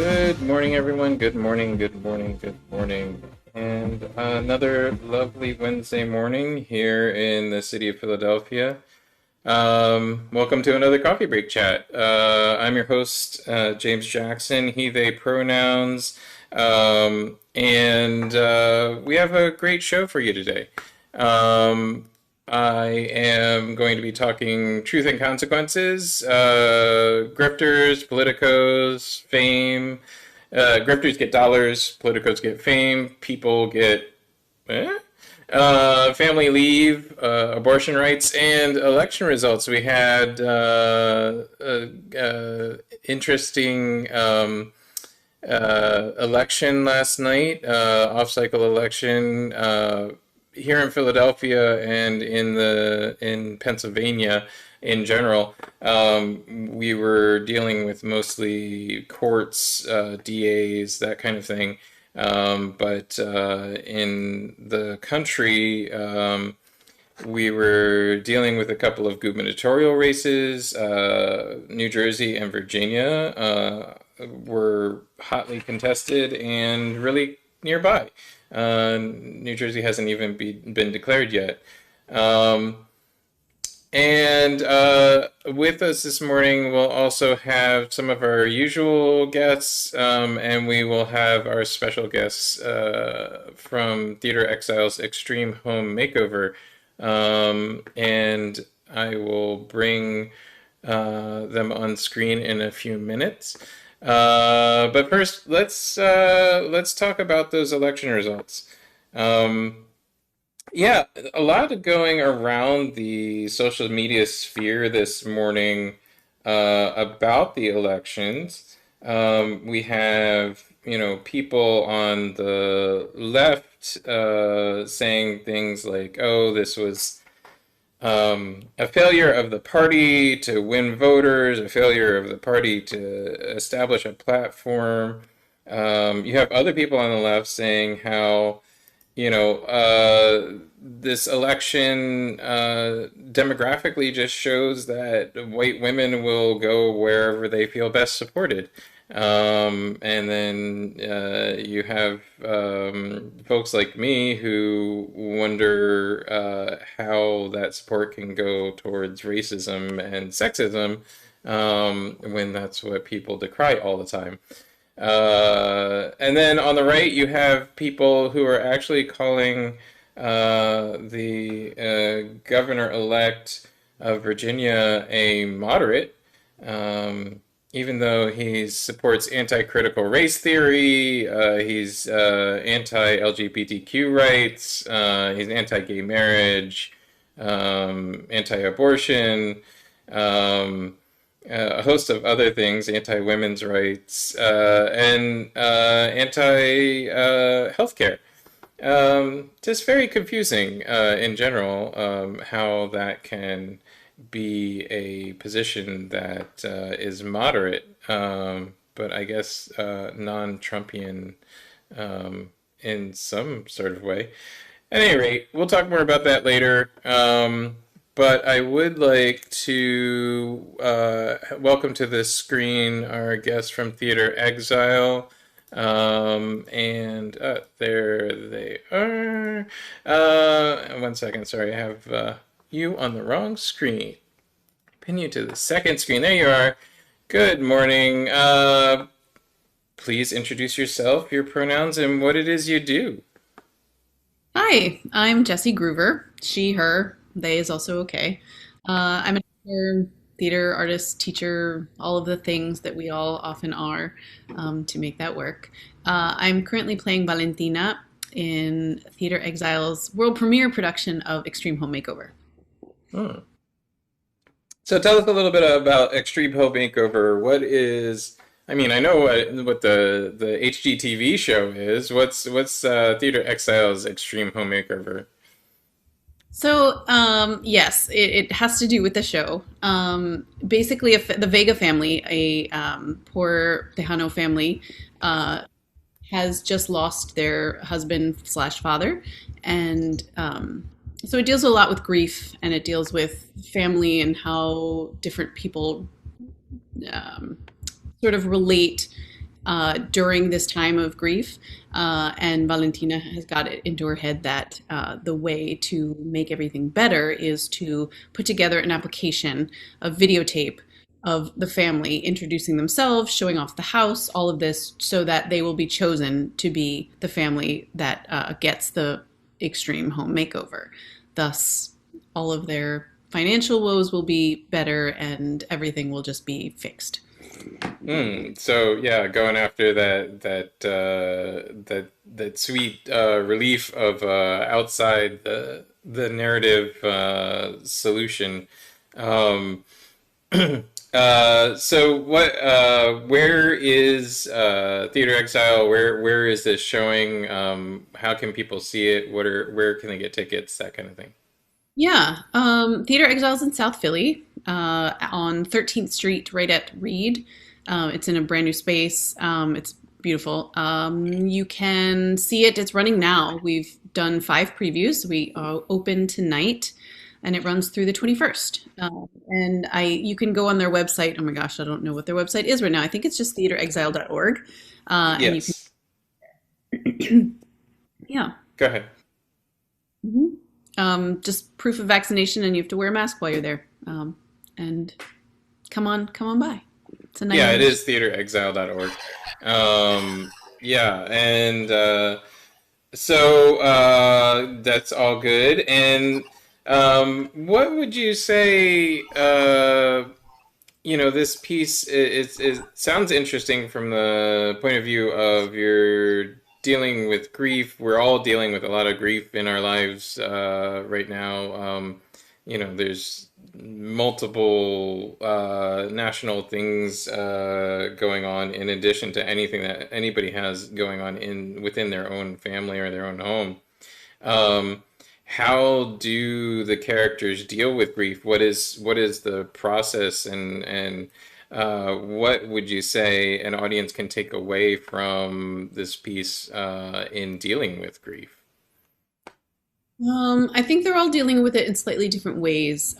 Good morning, everyone. Good morning, good morning, good morning. And another lovely Wednesday morning here in the city of Philadelphia. Welcome to another coffee break chat. I'm your host, James Jackson, he, they pronouns. And we have a great show for you today. I am going to be talking truth and consequences, grifters, politicos, fame. Grifters get dollars, politicos get fame, people get family leave, abortion rights, and election results. We had interesting election last night, off-cycle election here in Philadelphia and in Pennsylvania in general. We were dealing with mostly courts, DAs, that kind of thing. But in the country, we were dealing with a couple of gubernatorial races. New Jersey and Virginia were hotly contested and really nearby. New Jersey hasn't even been declared yet. And with us this morning, we'll also have some of our usual guests, and we will have our special guests from Theater Exile's Extreme Home Makeover. And I will bring them on screen in a few minutes. But first, let's talk about those election results. Yeah, a lot going around the social media sphere this morning about the elections. We have, people on the left saying things like, "Oh, this was a failure of the party to win voters, a failure of the party to establish a platform." You have other people on the left saying how this election demographically just shows that white women will go wherever they feel best supported. And then you have folks like me who wonder how that support can go towards racism and sexism when that's what people decry all the time. And then on the right, you have people who are actually calling the governor-elect of Virginia a moderate, even though he supports anti-critical race theory, he's anti-LGBTQ rights, he's anti-gay marriage, anti-abortion, a host of other things, anti-women's rights, and anti-healthcare. Just very confusing in general how that can be a position that is moderate, but I guess non-Trumpian in some sort of way. At any rate, we'll talk more about that later. But I would like to welcome to this screen our guests from Theater Exile. And there they are. One second, sorry, I have you on the wrong screen. Pin you to the second screen. There you are. Good morning. Please introduce yourself, your pronouns, and what it is you do. Hi, I'm Jessy Gruver. She, her, they is also okay. I'm a theater artist, teacher, all of the things that we all often are to make that work. I'm currently playing Valentina in Theater Exile's world premiere production of Extreme Home Makeover. Hmm. So tell us a little bit about Extreme Home Makeover. What is, I mean, I know what the HGTV show is. What's Theater Exile's Extreme Home Makeover? So, yes, it has to do with the show. Basically, the Vega family, a poor Tejano family, has just lost their husband slash father, and so it deals a lot with grief, and it deals with family and how different people um, sort of relate during this time of grief. And Valentina has got it into her head that the way to make everything better is to put together an application, a videotape of the family introducing themselves, showing off the house, all of this, so that they will be chosen to be the family that gets the extreme home makeover. Thus, all of their financial woes will be better and everything will just be fixed. So yeah, going after that sweet relief of outside the narrative solution. Um, so what? Where is Theater Exile? Where is this showing? How can people see it? Where can they get tickets? That kind of thing. Yeah, Theater Exiles in South Philly on 13th Street, right at Reed. It's in a brand new space. It's beautiful. You can see it. It's running now. We've done 5 previews. We open tonight, and it runs through the 21st. And you can go on their website. Oh my gosh, I don't know what their website is right now. I think it's just theaterexile.org. And you Yes. can, yeah. Go ahead. Mhm. Just proof of vaccination, and you have to wear a mask while you're there. And come on by. It's a Yeah, it 90 minute. is theaterexile.org. Yeah, and that's all good. And what would you say? This piece it sounds interesting from the point of view of you're dealing with grief. We're all dealing with a lot of grief in our lives right now. There's multiple national things going on in addition to anything that anybody has going on in within their own family or their own home. Um, how do the characters deal with grief? What is the process, and what would you say an audience can take away from this piece in dealing with grief? I think they're all dealing with it in slightly different ways.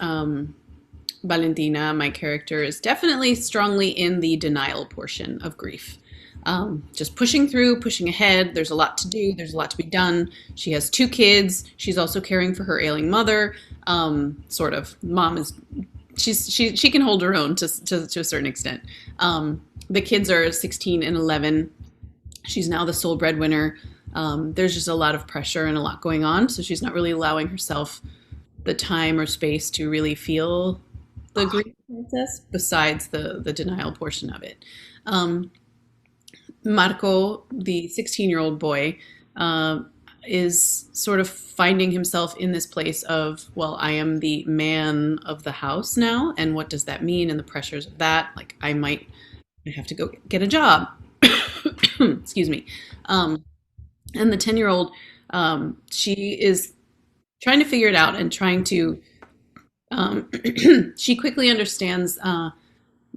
Valentina, my character, is definitely strongly in the denial portion of grief. Just pushing through, pushing ahead. There's a lot to do. There's a lot to be done. She has 2 kids. She's also caring for her ailing mother. Sort of. Mom is she can hold her own to a certain extent. The kids are 16 and 11. She's now the sole breadwinner. There's just a lot of pressure and a lot going on, so she's not really allowing herself the time or space to really feel the grief process besides the denial portion of it. Um, Marco, the 16-year-old boy, uh, is sort of finding himself in this place of, well, I am the man of the house now, and what does that mean, and the pressures of that. Like, I have to go get a job. Excuse me. Um, and the 10-year-old, she is trying to figure it out and trying to, um, she quickly understands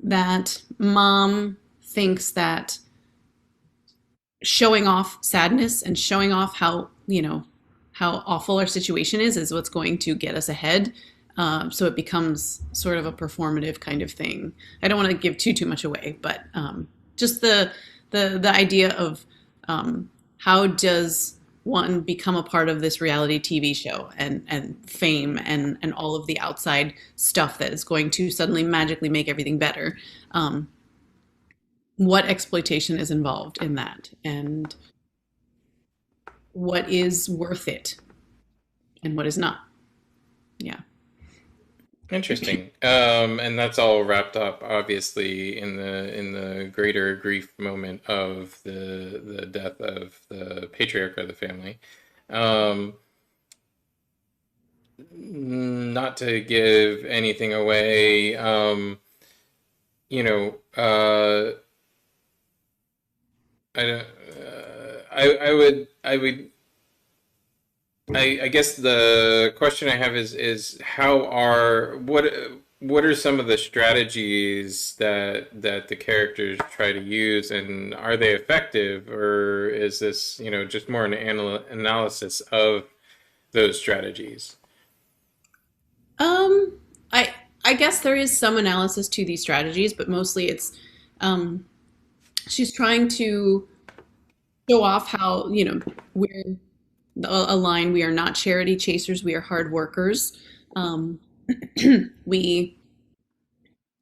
that mom thinks that showing off sadness and showing off how awful our situation is what's going to get us ahead. So it becomes sort of a performative kind of thing. I don't want to give too much away, but just the idea of how does one become a part of this reality TV show and fame and all of the outside stuff that is going to suddenly magically make everything better. What exploitation is involved in that, and what is worth it and what is not. Yeah. Interesting. And that's all wrapped up, obviously, in the greater grief moment of the death of the patriarch of the family. Um, Not to give anything away, you know, I don't, I guess the question I have is what are some of the strategies that the characters try to use, and are they effective, or is this, just more an analysis of those strategies? Um, I guess there is some analysis to these strategies, but mostly it's um, she's trying to show off how, we're a line. We are not charity chasers. We are hard workers. Um, we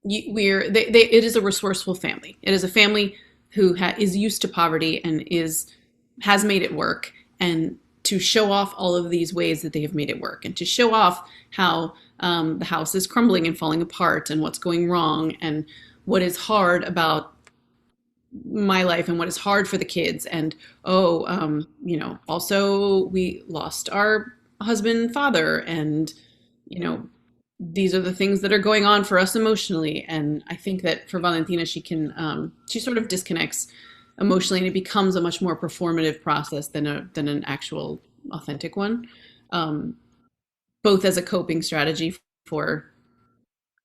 it is a resourceful family. It is a family who is used to poverty and is has made it work, and to show off all of these ways that they have made it work, and to show off how the house is crumbling and falling apart, and what's going wrong, and what is hard about my life, and what is hard for the kids. And also we lost our husband and father, and you know these are the things that are going on for us emotionally. And I think that for Valentina, she sort of disconnects emotionally, and it becomes a much more performative process than an actual authentic one, um, both as a coping strategy for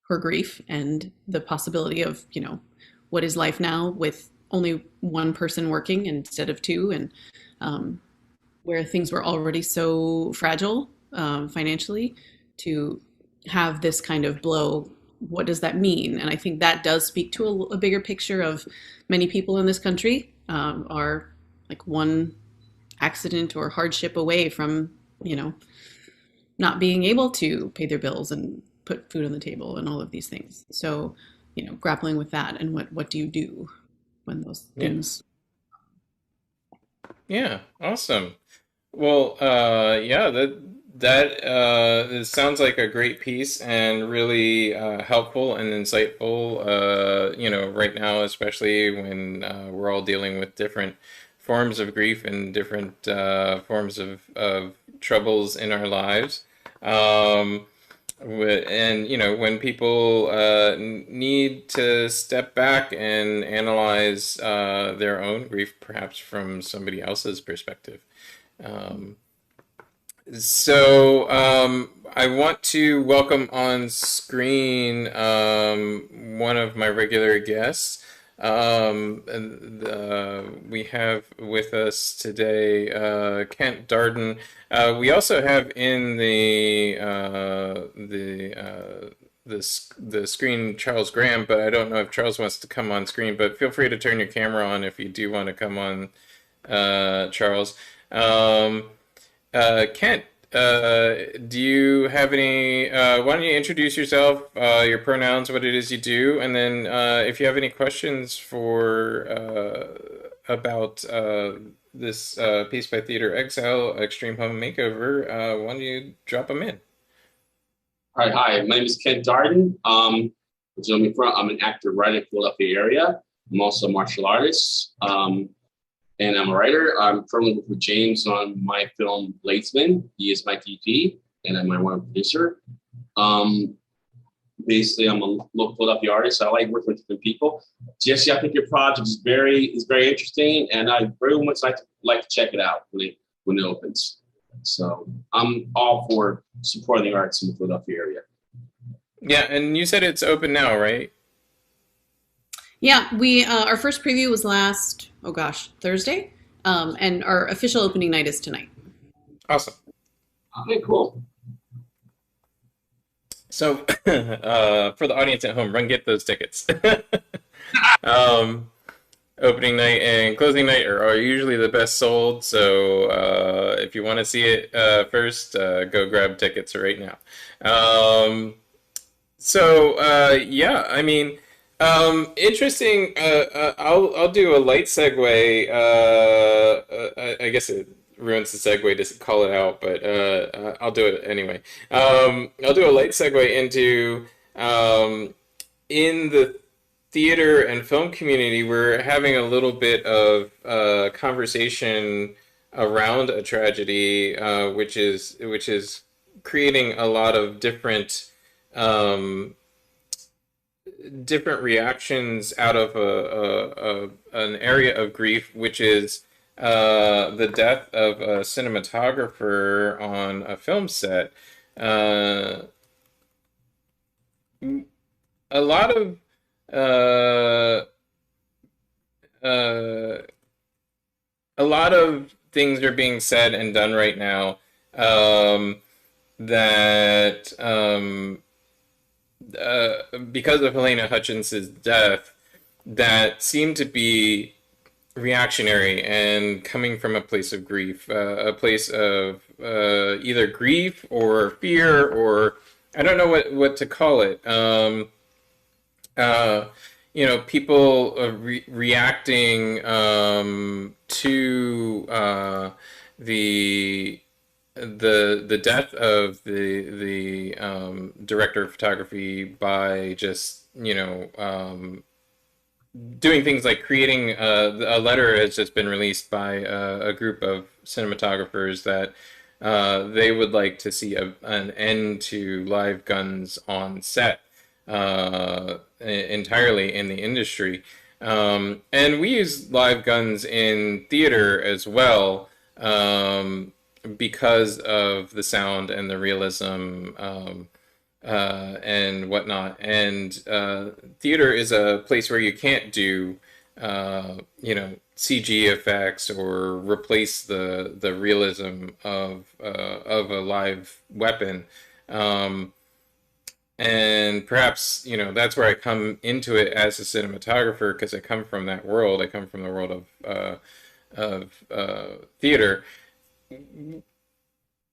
her grief and the possibility of, what is life now with only one person working instead of two, and um, where things were already so fragile financially, to have this kind of blow. What does that mean? And I think that does speak to a bigger picture of many people in this country are like one accident or hardship away from, not being able to pay their bills and put food on the table and all of these things. So, grappling with that, and what do you do when those Yeah. things. Yeah. Awesome. Well, yeah, it sounds like a great piece and really helpful and insightful. Right now, especially when we're all dealing with different forms of grief and different forms of troubles in our lives. Um, and when people need to step back and analyze their own grief, perhaps from somebody else's perspective. Um, I want to welcome on screen one of my regular guests. We have with us today Kent Darden. We also have in the screen Charles Graham, but I don't know if Charles wants to come on screen. But feel free to turn your camera on if you do want to come on, Charles. Um, Kent, do you have any? Why don't you introduce yourself, your pronouns, what it is you do, and then if you have any questions for about this piece by Theater Exile, Extreme Home Makeover, why don't you drop them in? All right, hi. My name is Kent Darden. Which I'm from. I'm an actor, writer in the Philadelphia area. I'm also a martial artist, and I'm a writer. I'm currently with James on my film Bladesman. He is my DP, and I'm my one producer. Um, Basically, I'm a local Philadelphia artist. So I like working with different people. Jessy, I think your project is very interesting, and I very much like to check it out when it opens. So I'm all for supporting the arts in the Philadelphia area. Yeah, and you said it's open now, right? Yeah, we our first preview was last, oh gosh, Thursday, and our official opening night is tonight. Awesome. Okay, cool. So, for the audience at home, run get those tickets. um, Opening night and closing night are usually the best sold. So, if you want to see it first, go grab tickets right now. Yeah, I mean, interesting. I'll do a light segue. I guess it ruins the segue to call it out, but I'll do it anyway. I'll do a light segue into in the theater and film community, we're having a little bit of conversation around a tragedy, which is creating a lot of different reactions out of an area of grief, which is the death of a cinematographer on a film set. Uh, a lot of uh, uh, a lot of things are being said and done right now that because of Helena Hutchinson's death, that seem to be reactionary and coming from a place of grief, a place of either grief or fear, or I don't know what to call it. Uh, people reacting to the the death of the director of photography by just doing things like creating a letter has just been released by a group of cinematographers that they would like to see an end to live guns on set entirely in the industry. And we use live guns in theater as well because of the sound and the realism. And whatnot. And theater is a place where you can't do, CG effects or replace the realism of a live weapon. Um, and perhaps that's where I come into it as a cinematographer because I come from that world. I come from the world of theater.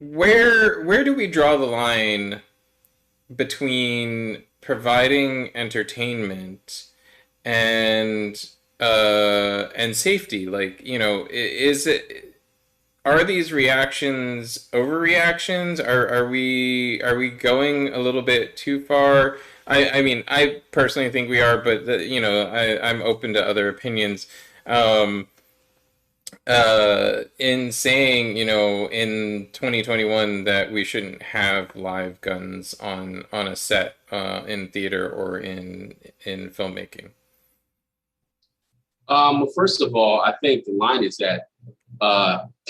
Where do we draw the line between providing entertainment and and safety? Like, is it are these reactions overreactions? Are we going a little bit too far? I mean, I personally think we are, but I'm open to other opinions. Um, in saying, in 2021 that we shouldn't have live guns on a set in theater or in filmmaking. Well, first of all, I think the line is at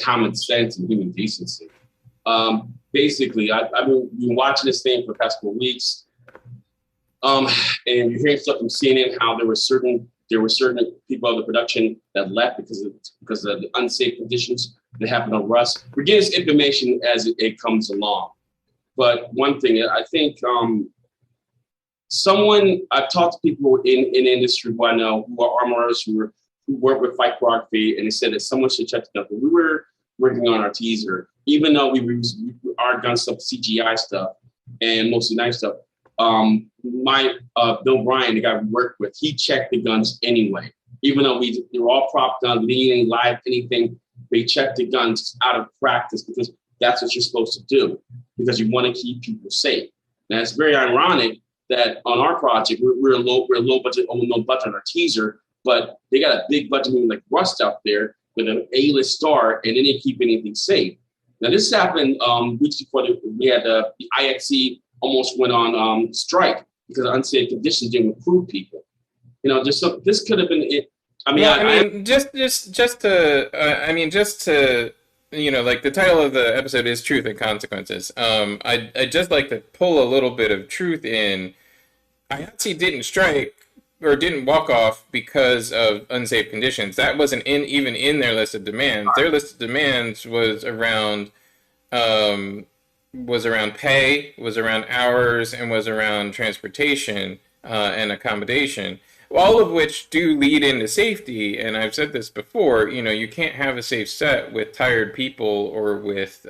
common sense and human decency. Basically, I've been watching this thing for the past couple of weeks, and you're hearing stuff from CNN how there were certain people of the production that left because of the unsafe conditions that happened on Rust. We're getting this information as it comes along. But one thing, I think I've talked to people in the industry who I know who are armorers who work with fight choreography, and they said that someone should check it out. But we were working on our teaser, even though we used our gun stuff, CGI stuff, and mostly knife stuff. My Bill Bryan, the guy we worked with, he checked the guns anyway. Even though they were all prop guns, we didn't live anything, they checked the guns out of practice because that's what you're supposed to do because you want to keep people safe. Now it's very ironic that on our project we're low budget, almost no budget on our teaser, but they got a big budget movie like Rust out there with an A-list star, and they didn't keep anything safe. Now this happened weeks before we had the IXC almost went on strike because of unsafe conditions didn't recruit people. This could have been it. I mean, Well, I mean, just to, like the title of the episode is Truth and Consequences. I'd just like to pull a little bit of truth in. IATSE didn't strike or didn't walk off because of unsafe conditions. That wasn't even in their list of demands. Their list of demands um, was around pay, was around hours, and was around transportation and accommodation. All of which do lead into safety. And I've said this before. You can't have a safe set with tired people or with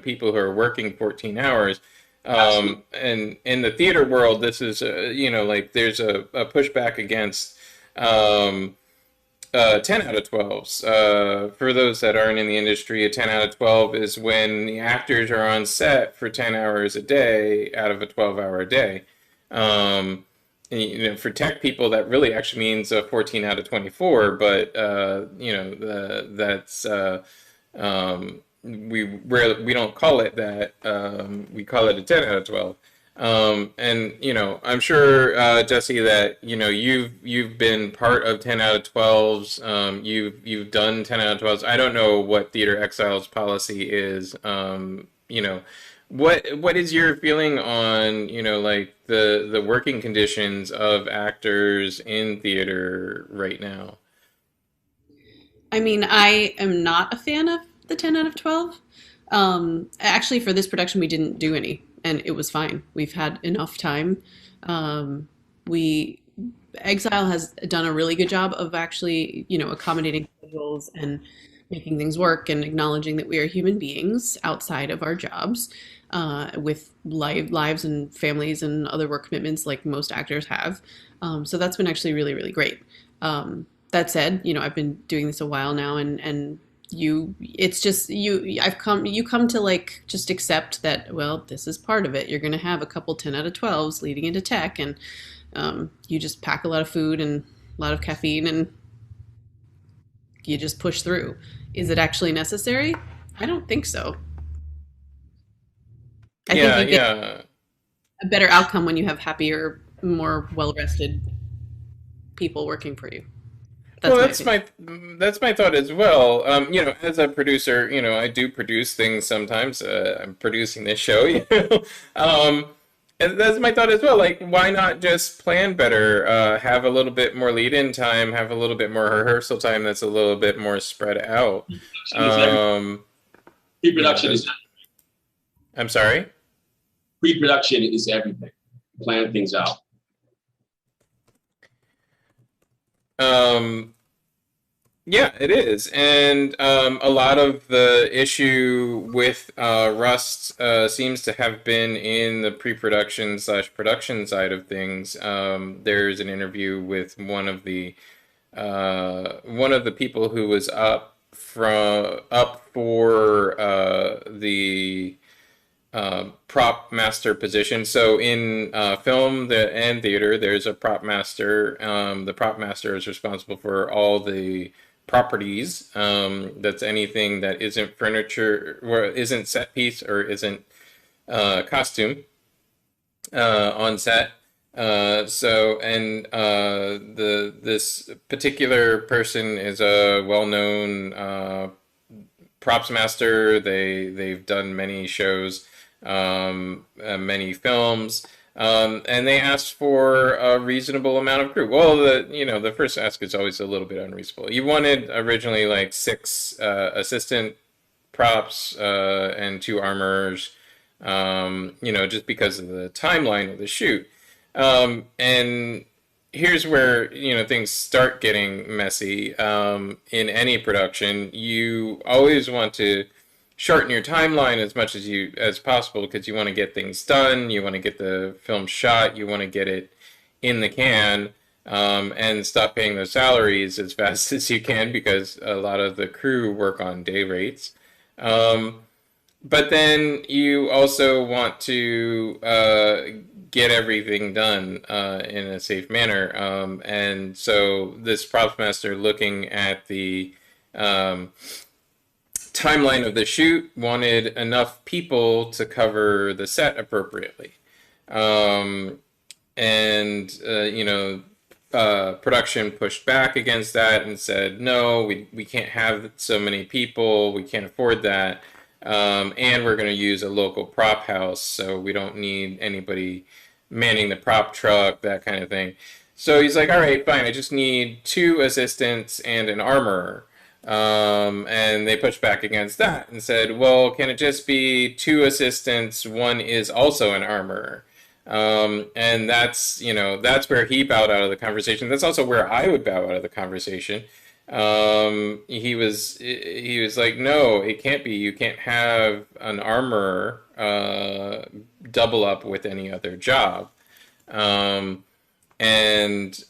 people who are working 14 hours. absolutely. And in the theater world, this is like there's a pushback against. 10 out of 12s. For those that aren't in the industry, a 10 out of 12 is when the actors are on set for 10 hours a day out of a 12-hour day. Um, for tech people, that really actually means a 14 out of 24, but, that's, we don't call it that. We call it a 10 out of 12. And I'm sure Jesse that you've been part of 10 out of 12s. You've done 10 out of 12s. I don't know what Theater Exile's policy is. What is your feeling on like the working conditions of actors in theater right now? I mean, I am not a fan of the 10 out of 12. Actually, for this production, we didn't do any, and it was fine. We've had enough time. We Exile has done a really good job of actually, accommodating schedules and making things work and acknowledging that we are human beings outside of our jobs, with lives and families and other work commitments like most actors have. So that's been actually really, really great. That said, I've been doing this a while now, and it's just you come to like just accept that, well, this is part of it. You're going to have a couple 10 out of 12s leading into tech, and you just pack a lot of food and a lot of caffeine, and you just push through. Is it actually necessary? I don't think so. I think Yeah, you get yeah. a better outcome when you have happier, more well rested people working for you. Well, That's my opinion. that's my thought as well. As a producer, I do produce things sometimes. I'm producing this show, and that's my thought as well. Like, why not just plan better? Have a little bit more lead-in time, have a little bit more rehearsal time that's a little bit more spread out. Is every Um, you know, pre-production the, is I'm sorry. pre-production is everything. Plan things out. Um, Yeah, it is. And a lot of the issue with Rust seems to have been in the pre-production slash production side of things. There's an interview with one of the people who was up for the prop master position. So in film and theater, there's a prop master. The prop master is responsible for all the properties. That's anything that isn't furniture, or isn't set piece, or isn't costume on set. The this particular person is a well-known props master. They've done many shows, many films, and they asked for a reasonable amount of crew. Well, the first ask is always a little bit unreasonable. You wanted originally like six assistant props and two armors, just because of the timeline of the shoot. And here's where things start getting messy. In any production, you always want to shorten your timeline as much as possible, because you want to get things done, you want to get the film shot, you want to get it in the can, and stop paying those salaries as fast as you can, because a lot of the crew work on day rates. Um, but then you also want to get everything done in a safe manner. And so this props master, looking at the um, timeline of the shoot, wanted enough people to cover the set appropriately. Um, and production pushed back against that and said, no, we can't have so many people, we can't afford that, and we're going to use a local prop house, so we don't need anybody manning the prop truck, that kind of thing. So he's like, all right, fine, I just need two assistants and an armorer. And they pushed back against that and said, well, can it just be two assistants? One is also an armorer. And that's where he bowed out of the conversation. That's also where I would bow out of the conversation. He was like, no, it can't be. You can't have an armorer double up with any other job. Um, not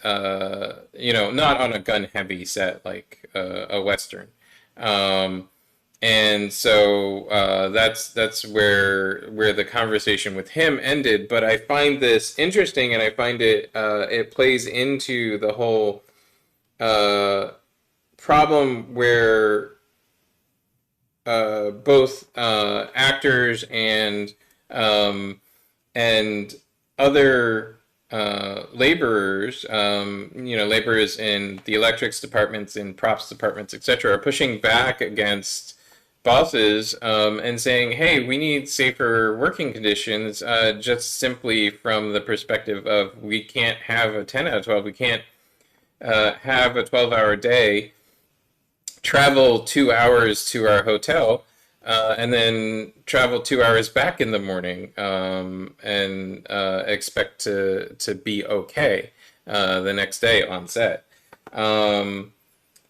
on a gun heavy set like a Western. Um, and so that's where the conversation with him ended. But I find this interesting, and I find it plays into the whole uh, problem where both actors um, and other laborers, laborers in the electrics departments, in props departments, etc., are pushing back against bosses, and saying, hey, we need safer working conditions, just simply from the perspective of, we can't have a 10 out of 12, we can't have a 12-hour day, travel 2 hours to our hotel, and then travel 2 hours back in the morning, and expect to be okay the next day on set. Um,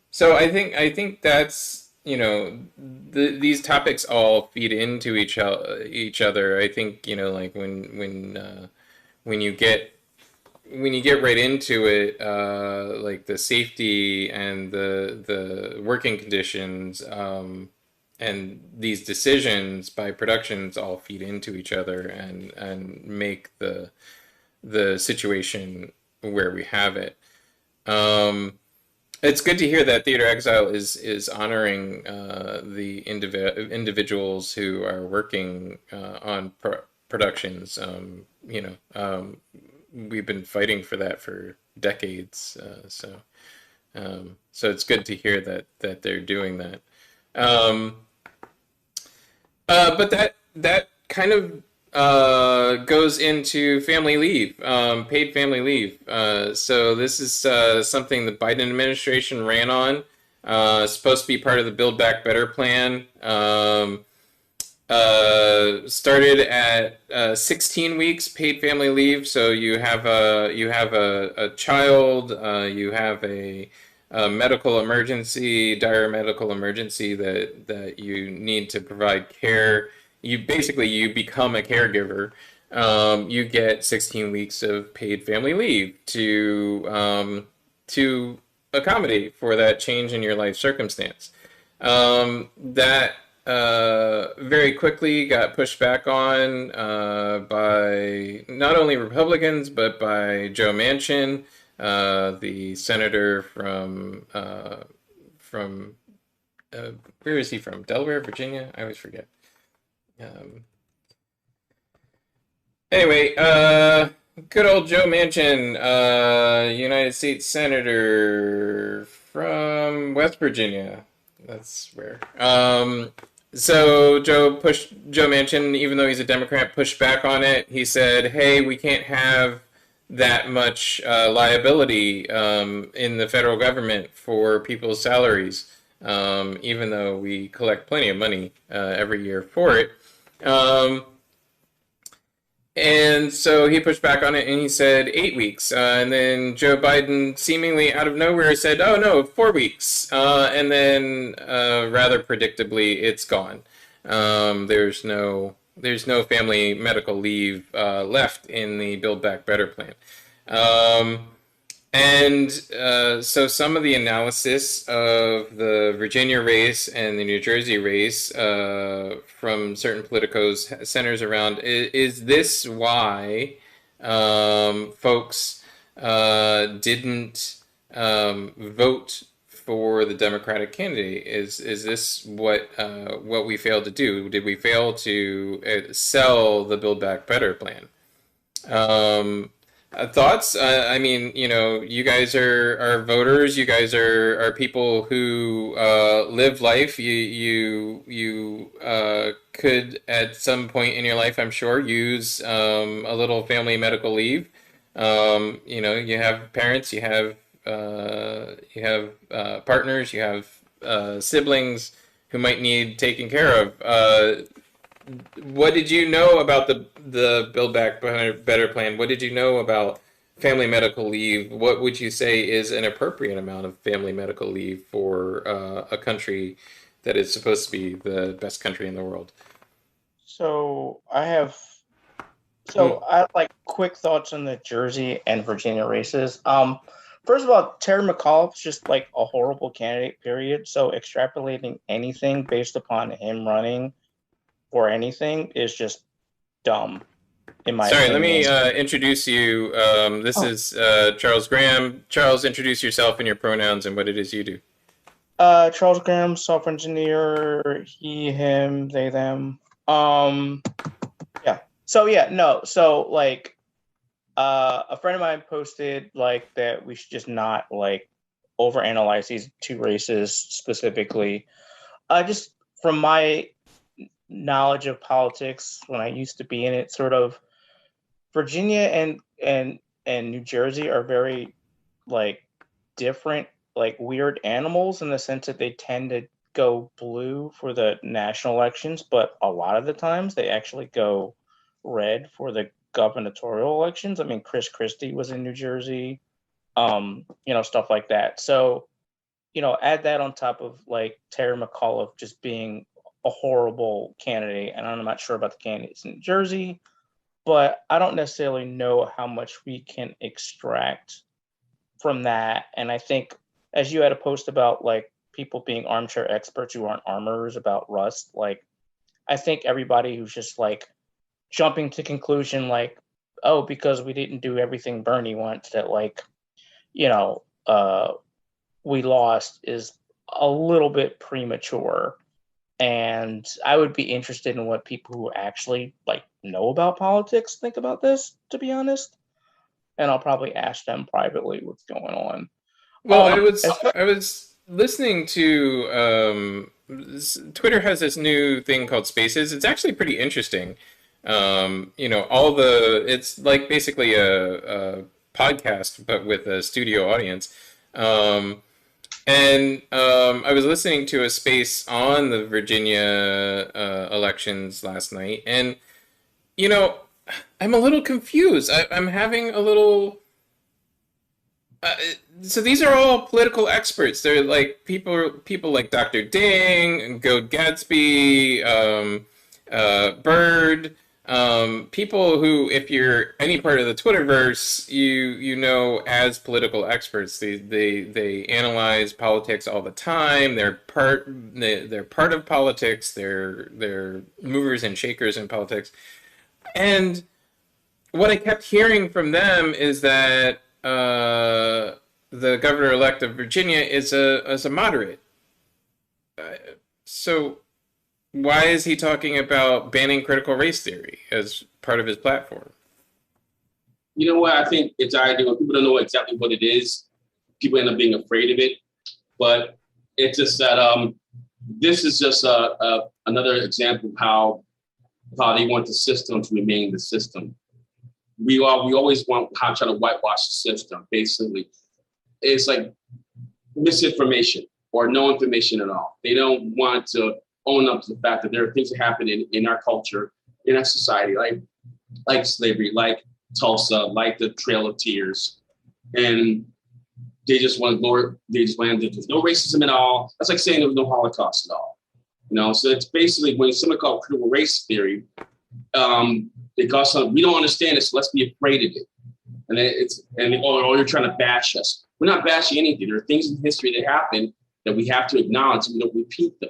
so I think that's, these topics all feed into each other. I think, like when you get when you get right into it, like the safety and the working conditions, and these decisions by productions all feed into each other and make the situation where we have it. Um, it's good to hear that Theater Exile is honoring the individuals who are working on productions. We've been fighting for that for decades, so it's good to hear that they're doing that. Um, but that kind of goes into family leave, paid family leave. So this is something the Biden administration ran on. Supposed to be part of the Build Back Better plan. Started at 16 weeks paid family leave. So you have a child, you have a medical emergency, dire medical emergency that you need to provide care. You become a caregiver. You get 16 weeks of paid family leave to accommodate for that change in your life circumstance. That very quickly got pushed back on by not only Republicans but by Joe Manchin, the senator from where is he from? Delaware, Virginia? I always forget. Um, anyway, good old Joe Manchin, United States senator from West Virginia. That's where. So Joe Manchin, even though he's a Democrat, pushed back on it. He said, "Hey, we can't have that much liability in the federal government for people's salaries, even though we collect plenty of money every year for it." Um, and so he pushed back on it and he said 8 weeks. And then Joe Biden, seemingly out of nowhere, said, "Oh no, 4 weeks." And then, rather predictably, it's gone. There's no family medical leave left in the Build Back Better plan. Um, and so some of the analysis of the Virginia race and the New Jersey race from certain politicos centers around, is this why folks didn't vote for the Democratic candidate? Is this what we failed to do? Did we fail to sell the Build Back Better plan? Um, thoughts? I mean, you guys are voters. You guys are people who live life. You could at some point in your life, I'm sure, use a little family medical leave. You have parents, you have partners, you have siblings who might need taken care of. What did you know about the Build Back Better plan? What did you know about family medical leave? What would you say is an appropriate amount of family medical leave for a country that is supposed to be the best country in the world? So I have Hmm. I have like quick thoughts on the Jersey and Virginia races. First of all, Terry McAuliffe's just like a horrible candidate, period. So extrapolating anything based upon him running for anything is just dumb, in my Sorry, let me opinion. introduce you. This Oh, is Charles Graham. Charles, introduce yourself and your pronouns and what it is you do. Charles Graham, software engineer, he, him, they, them. Um, yeah. So yeah, no. So like, a friend of mine posted like that we should just not like overanalyze these two races specifically. Just from my knowledge of politics when I used to be in it, sort of Virginia and New Jersey are very like different, like weird animals in the sense that they tend to go blue for the national elections, but a lot of the times they actually go red for the gubernatorial elections. I mean, Chris Christie was in New Jersey, stuff like that. So, add that on top of like Terry McAuliffe just being a horrible candidate, and I'm not sure about the candidates in New Jersey, but I don't necessarily know how much we can extract from that. And I think, as you had a post about like people being armchair experts who aren't armorers about Rust, like I think everybody who's just like jumping to conclusion like, oh, because we didn't do everything Bernie wants, that like, we lost, is a little bit premature. And I would be interested in what people who actually like know about politics think about this, to be honest. And I'll probably ask them privately what's going on. Well, As far- I was listening to Twitter has this new thing called Spaces. It's actually pretty interesting. It's like basically a podcast, but with a studio audience. I was listening to a space on the Virginia elections last night, and I'm a little confused. I'm having a little. So these are all political experts. They're like people like Dr. Ding, Goad Gadsby, Bird, people who, if you're any part of the Twitterverse, you know as political experts. They analyze politics all the time. They're part of politics. They're movers and shakers in politics. And what I kept hearing from them is that the governor-elect of Virginia is a moderate. So why is he talking about banning critical race theory as part of his platform? You know what? I think it's ideal. People don't know exactly what it is. People end up being afraid of it. But it's just that this is just another example of how they want the system to remain the system. We always want to try to whitewash the system. Basically, it's like misinformation or no information at all. They don't want to own up to the fact that there are things that happen in our culture, in our society, like slavery, like Tulsa, like the Trail of Tears, and they just want to glory. They just want to there's no racism at all. That's like saying there was no Holocaust at all. So it's basically when somebody called critical race theory. Because we don't understand it, so let's be afraid of it. And you're trying to bash us. We're not bashing anything. There are things in history that happen that we have to acknowledge and we don't repeat them.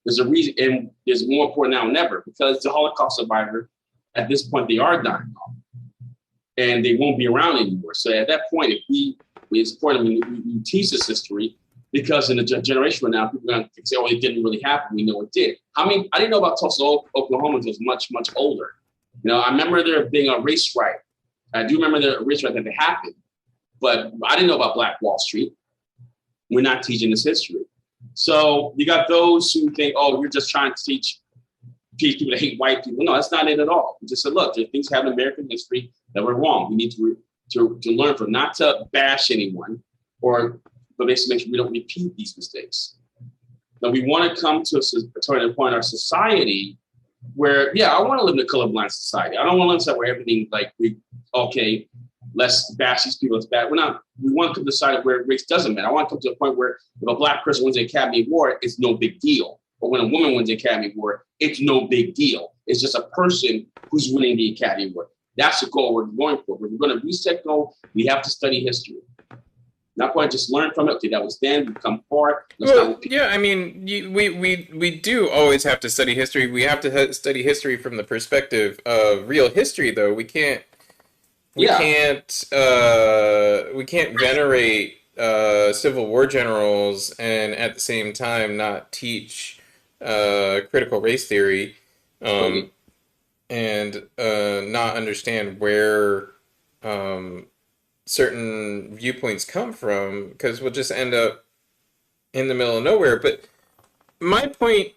There's a reason, and there's more important now than ever, because the Holocaust survivor, at this point, they are dying off. And they won't be around anymore. So at that point, if it's important we teach this history, because in a generation right now, people are going to say, oh, it didn't really happen. We know it did. I didn't know about Tulsa, Oklahoma until I was much, much older. I remember there being a race riot. I do remember the race riot that happened, but I didn't know about Black Wall Street. We're not teaching this history. So you got those who think, oh, you're just trying to teach people to hate white people. No, that's not it at all. We just said, look, there are things happen in American history that were wrong. We need to learn from, not to bash anyone, but basically make sure we don't repeat these mistakes. Now we want to come to a turning point in our society where, I want to live in a colorblind society. I don't want to live in a society where everything let's bash these people. It's bad. We want to come to a society where race doesn't matter. I want to come to a point where if a Black person wins the Academy Award, it's no big deal. But when a woman wins the Academy Award, it's no big deal. It's just a person who's winning the Academy Award. That's the goal we're going for. If we're going to reset goal, we have to study history. Not quite just learn from it. Okay, that was then. We come forward. We do always have to study history. We have to study history from the perspective of real history, though. We can't venerate Civil War generals and at the same time not teach critical race theory, and not understand where certain viewpoints come from, because we'll just end up in the middle of nowhere. But my point,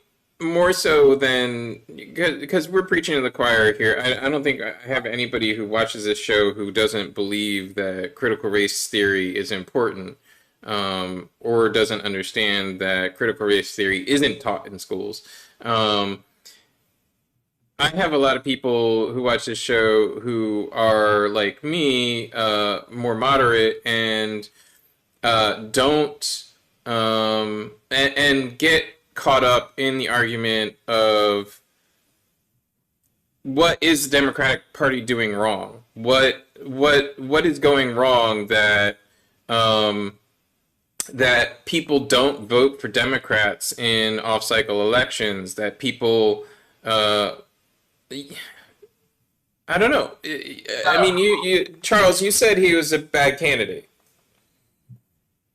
more so than, because we're preaching to the choir here, I don't think I have anybody who watches this show who doesn't believe that critical race theory is important. or doesn't understand that critical race theory isn't taught in schools. I have a lot of people who watch this show who are like me, more moderate, and don't and get caught up in the argument of what is the Democratic Party doing wrong? What is going wrong that that people don't vote for Democrats in off-cycle elections? That people I don't know. I mean, you Charles, you said he was a bad candidate.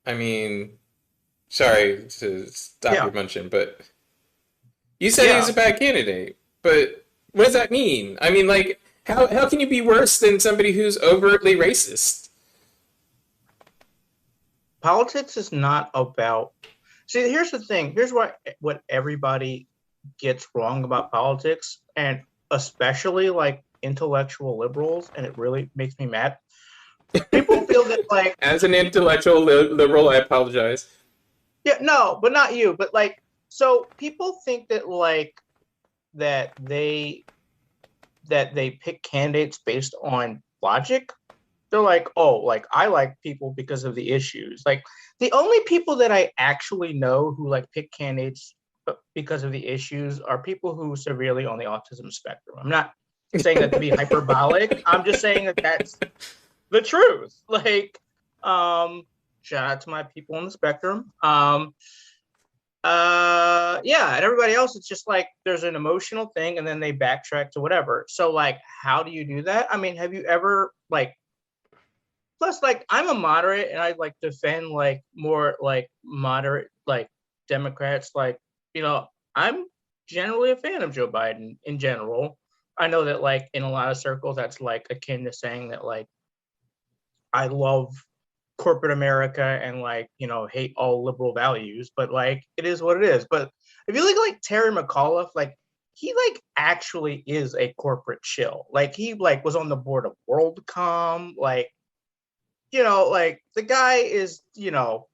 I mean, sorry to stop your munching, but you said he was a bad candidate. But what does that mean? I mean, like, how can you be worse than somebody who's overtly racist? Politics is not about. See, here's the thing. Here's what everybody gets wrong about politics, and especially like intellectual liberals, and it really makes me mad. People feel that, like, as an intellectual liberal, I apologize. Yeah, no, but not you. But like, so people think that like that they pick candidates based on logic. They're like, oh, like I like people because of the issues. Like the only people that I actually know who like pick candidates because of the issues are people who severely on the autism spectrum. I'm not saying that to be hyperbolic. I'm just saying that that's the truth. Like, shout out to my people on the spectrum. Yeah, and everybody else, it's just like there's an emotional thing and then they backtrack to whatever. So like, how do you do that? I mean, have you ever like, plus like I'm a moderate and I like defend like more like moderate like Democrats. Like, you know, I'm generally a fan of Joe Biden in general. I know that like in a lot of circles that's like akin to saying that like I love corporate America and like, you know, hate all liberal values, but like it is what it is. But if you look at like Terry McAuliffe, like he like actually is a corporate shill. Like he like was on the board of WorldCom, like, you know, like the guy is, you know,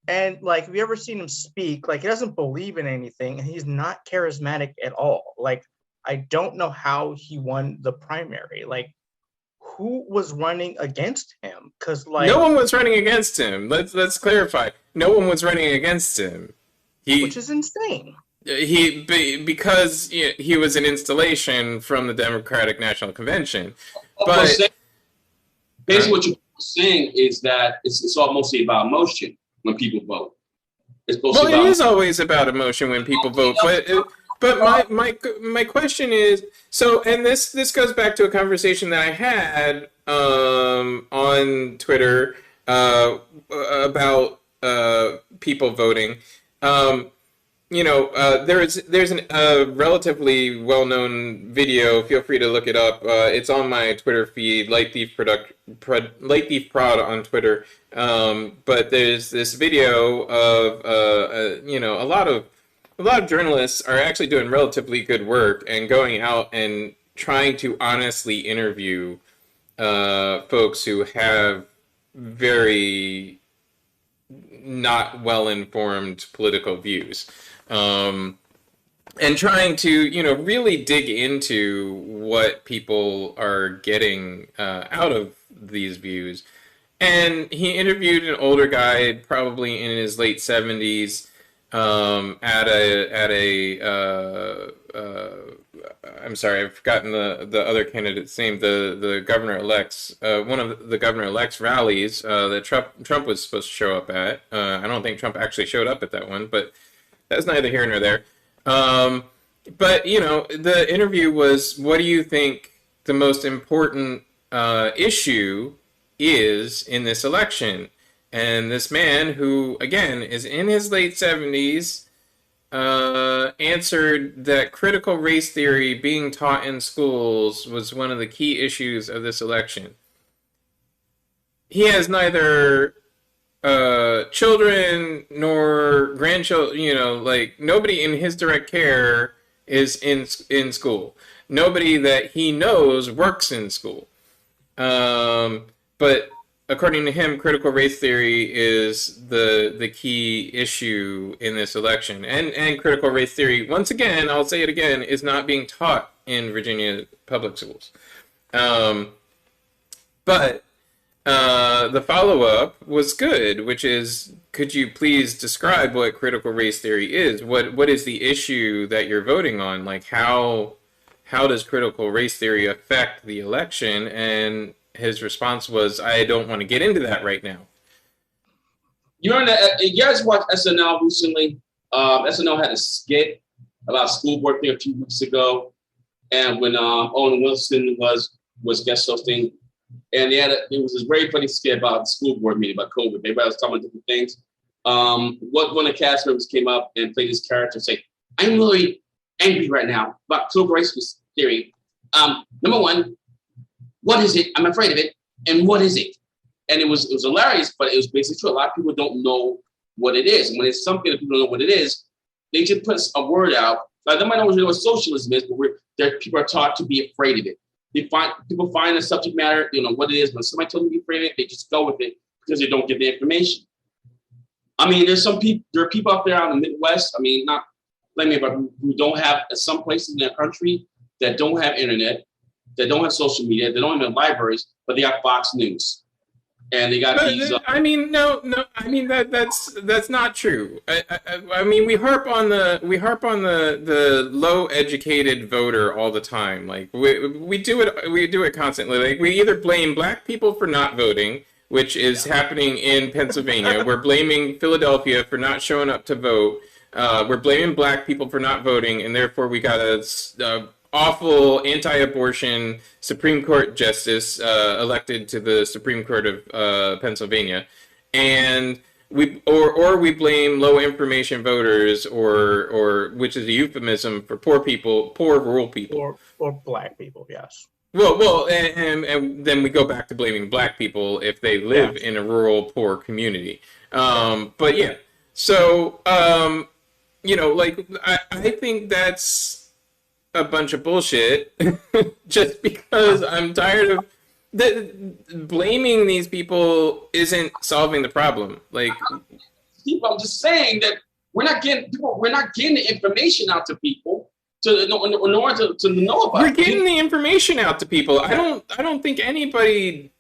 and like have you ever seen him speak? Like he doesn't believe in anything and he's not charismatic at all. Like I don't know how he won the primary. Like who was running against him? Because like no one was running against him. Let's clarify. No one was running against him. Which is insane. Because he was an installation from the Democratic National Convention. But basically, what you're saying is that it's all mostly about emotion when people vote. It is always about emotion when people vote, but my question is, so, and this goes back to a conversation that I had on Twitter about people voting. You know, there's a relatively well-known video. Feel free to look it up. It's on my Twitter feed, Light Thief Prod on Twitter. But there's this video of you know, a lot of journalists are actually doing relatively good work and going out and trying to honestly interview folks who have very not well-informed political views. And trying to, you know, really dig into what people are getting out of these views. And he interviewed an older guy, probably in his late 70s, at a I'm sorry, I've forgotten the other candidate's name, the governor-elect's, one of the governor-elect's rallies that Trump was supposed to show up at. I don't think Trump actually showed up at that one, but that's neither here nor there. But, you know, the interview was, what do you think the most important issue is in this election? And this man, who, again, is in his late 70s, answered that critical race theory being taught in schools was one of the key issues of this election. He has neither children nor grandchildren, you know, like nobody in his direct care is in school. Nobody that he knows works in school. But according to him, critical race theory is the key issue in this election. And critical race theory, once again, I'll say it again, is not being taught in Virginia public schools. But the follow-up was good, which is, could you please describe what critical race theory is? What is the issue that you're voting on? Like, how does critical race theory affect the election? And his response was, I don't want to get into that right now. You guys watched SNL recently? SNL had a skit about school board thing a few weeks ago, and when Owen Wilson was guest hosting, and it was this very funny skit about the school board meeting about COVID. Everybody was talking about different things. One of the cast members came up and played his character and say, "I'm really angry right now about critical race theory. Number one, what is it? I'm afraid of it. And what is it?" And it was hilarious, but it was basically true. A lot of people don't know what it is. And when it's something that people don't know what it is, they just put a word out. Like, they might not know what socialism is, but people are taught to be afraid of it. People find the subject matter, what it is. When somebody tells them to be afraid of it, they just go with it because they don't get the information. I mean, there are people out there out in the Midwest, I mean, not blaming it, but who don't have, some places in their country that don't have internet, that don't have social media, they don't have libraries, but they got Fox News. And they got these. I mean, no. I mean that's not true. I mean, we harp on the low educated voter all the time. Like we do it constantly. Like, we either blame black people for not voting, which is happening in Pennsylvania. We're blaming Philadelphia for not showing up to vote. We're blaming black people for not voting, and therefore we got a awful anti-abortion Supreme Court justice elected to the Supreme Court of Pennsylvania, and we blame low information voters, or which is a euphemism for poor rural people, or black people. Yes. Well, and then we go back to blaming black people if they live in a rural poor community. But yeah, so like I think that's a bunch of bullshit just because I'm tired of blaming these people isn't solving the problem. Like, I'm just saying that we're not getting the information out to people in order to know about it. We're getting the information out to people. I don't think if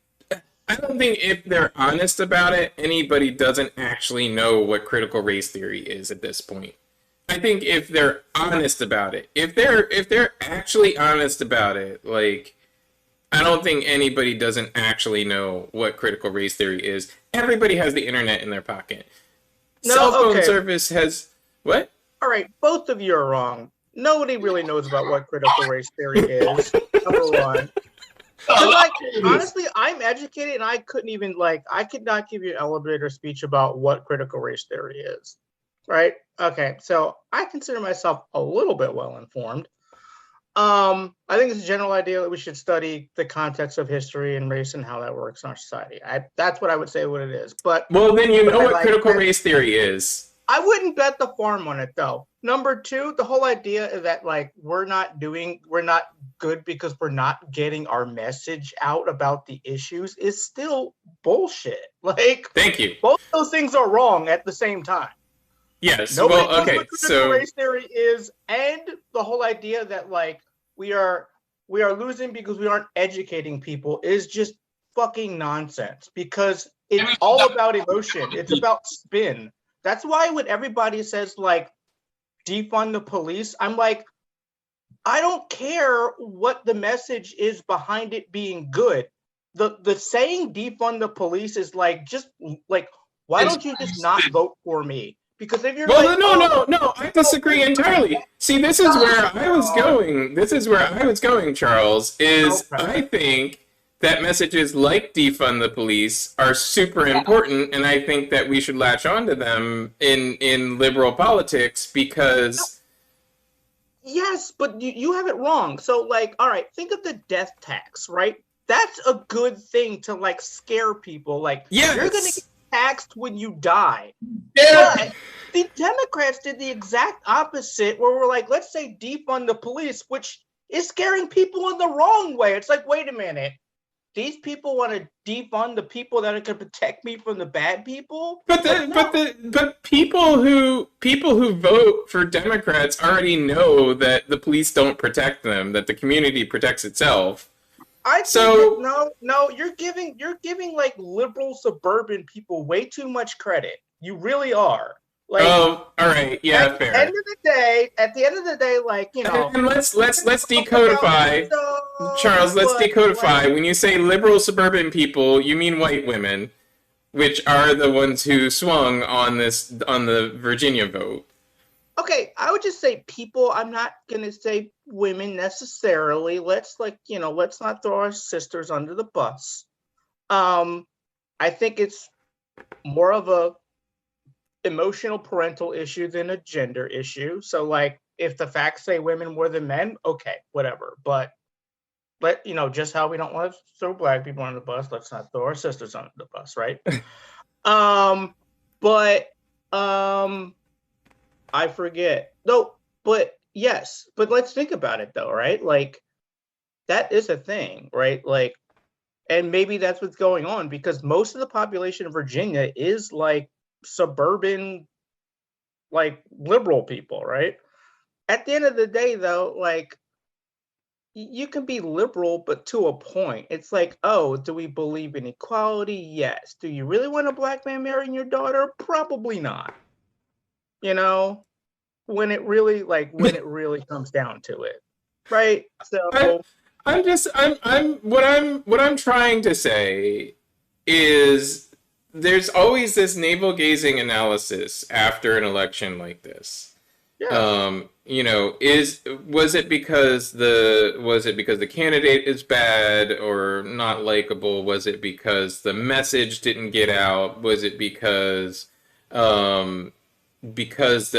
they're honest about it, anybody doesn't actually know what critical race theory is at this point. I think if they're honest about it, if they're actually honest about it, like, I don't think anybody doesn't actually know what critical race theory is. Everybody has the internet in their pocket. Cell phone service has what? All right, both of you are wrong. Nobody really knows about what critical race theory is. Number one. Honestly, I'm educated, and I could not give you an elevator speech about what critical race theory is. Right? Okay, so I consider myself a little bit well-informed. I think it's a general idea that we should study the context of history and race and how that works in our society. That's what I would say what it is. But well, then you know what critical race theory is. I wouldn't bet the farm on it, though. Number two, the whole idea that we're not good because we're not getting our message out about the issues is still bullshit. Thank you. Both those things are wrong at the same time. Yes. Nobody knows what critical race theory is, and the whole idea that we are losing because we aren't educating people is just fucking nonsense. Because it's all about emotion. It's about spin. That's why when everybody says defund the police, I'm like, I don't care what the message is behind it being good. The saying defund the police is why don't you just not vote for me? Because if you're no, I disagree entirely. See, this is where I was going. Charles, I think that messages like defund the police are super important, and I think that we should latch onto them in liberal politics because. Yes, but you have it wrong. So, all right, think of the death tax, right? That's a good thing to scare people. Yes. You're gonna get taxed when you die. Yeah. But the Democrats did the exact opposite, where we're let's say defund the police, which is scaring people in the wrong way. It's wait a minute. these people want to defund the people that are going to protect me from the bad people. But people who vote for Democrats already know that the police don't protect them, that the community protects itself. I think no, you're giving like liberal suburban people way too much credit. You really are. Like, oh, all right, yeah, fair. At the end of the day, like, you know. And let's decodify, Charles. Let's decodify. Like, when you say liberal suburban people, you mean white women, which are the ones who swung on the Virginia vote. Okay, I would just say people. I'm not gonna say women necessarily. Let's not throw our sisters under the bus. I think it's more of a emotional parental issue than a gender issue. So, like, if the facts say women more than men, okay, whatever. But just how we don't want to throw black people under the bus, let's not throw our sisters under the bus, right? I forget. No, but yes, but let's think about it though, right? Like, that is a thing, right? Like, and maybe that's what's going on, because most of the population of Virginia is like suburban, like, liberal people, right? At the end of the day though, like, you can be liberal, but to a point. It's like, oh, do we believe in equality? Yes. Do you really want a black man marrying your daughter? Probably not. You know, when it really comes down to it, right? So what I'm trying to say is there's always this navel gazing analysis after an election like this. yeah. Was it because the candidate is bad or not likable? Was it because the message didn't get out? Was it because the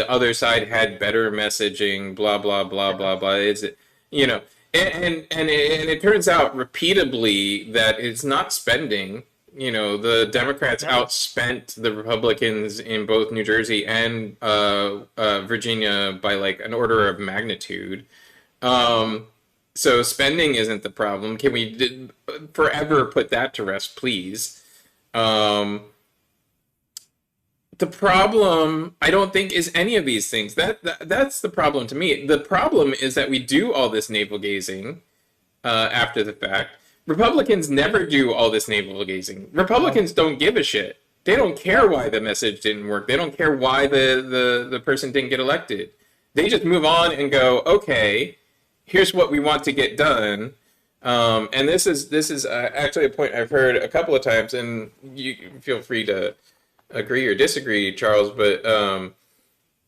other side had better messaging? Blah blah blah blah blah. Is it, and it turns out repeatedly that it's not spending. The Democrats outspent the Republicans in both New Jersey and Virginia by like an order of magnitude. So spending isn't the problem. Can we forever put that to rest, please? The problem, I don't think, is any of these things. That's the problem to me. The problem is that we do all this navel gazing after the fact. Republicans never do all this navel gazing. Republicans don't give a shit. They don't care why the message didn't work. They don't care why the person didn't get elected. They just move on and go, okay, here's what we want to get done. And this is actually a point I've heard a couple of times, and you feel free to agree or disagree, Charles, but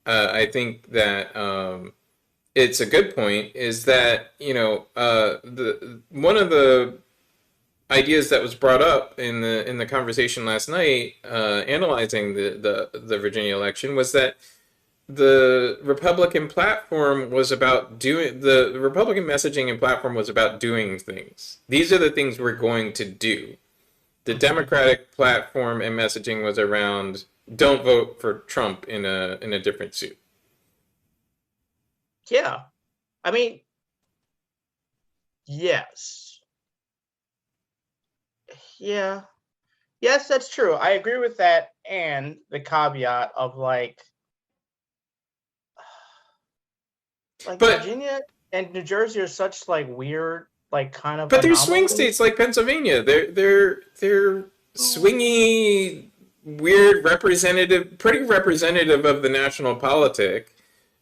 I think that it's a good point, is that one of the ideas that was brought up in the conversation last night, analyzing the Virginia election, was that the Republican platform was about the Republican messaging and platform was about doing things. These are the things we're going to do. The Democratic platform and messaging was around, don't vote for Trump in a different suit. Yeah. I mean, yes. Yeah. Yes, that's true. I agree with that, and the caveat of like but Virginia and New Jersey are such like weird, like, kind of. But they're swing states like Pennsylvania. They're swingy, weird, pretty representative of the national politic.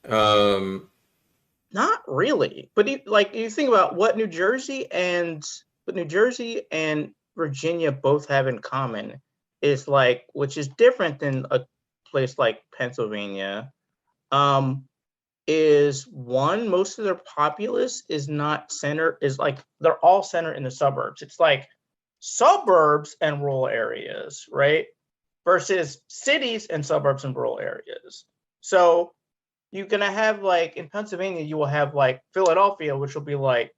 Not really, but you think about what New Jersey and Virginia both have in common is like, which is different than a place like Pennsylvania, is one, most of their populace is not centered, is like, they're all centered in the suburbs. It's like suburbs and rural areas, right? Versus cities and suburbs and rural areas. So you're going to have, like, in Pennsylvania, you will have like Philadelphia, which will be like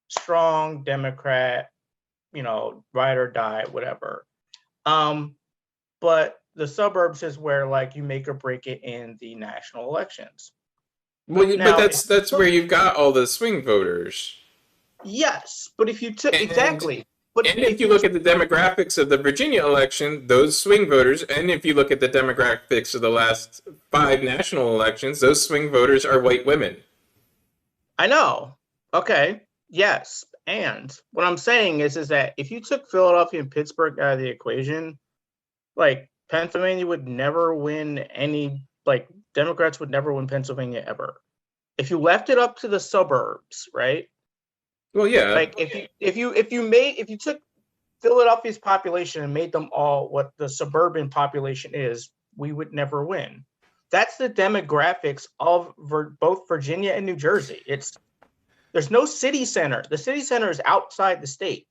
strong Democrat, ride or die, whatever. But the suburbs is where, like, you make or break it in the national elections. Well, but that's where you've got all the swing voters. Yes, but if you took exactly, But And if you look at the demographics of the Virginia election, those swing voters, and if you look at the demographics of the last 5 national elections, those swing voters are white women. I know. Okay. Yes. And what I'm saying is that if you took Philadelphia and Pittsburgh out of the equation, like Pennsylvania would never win any, like Democrats would never win Pennsylvania ever. If you left it up to the suburbs, right? Well, yeah. Like if you took Philadelphia's population and made them all what the suburban population is, we would never win. That's the demographics of both Virginia and New Jersey. There's no city center. The city center is outside the state.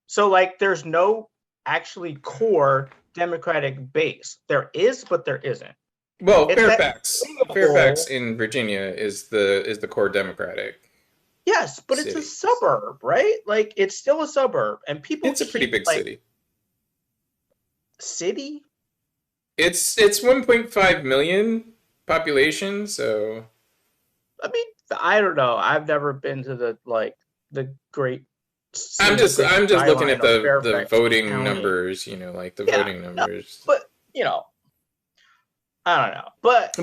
So like there's no actually core Democratic base. There is, but there isn't. Well, Fairfax in Virginia is the core Democratic. Yes, but city. It's a suburb, right? Like it's still a suburb, and people. It's a pretty big city. City? It's 1.5 million population, so. I mean, I don't know. I've never been to the great. I'm just looking at the voting numbers, like the voting numbers. No, but I don't know. But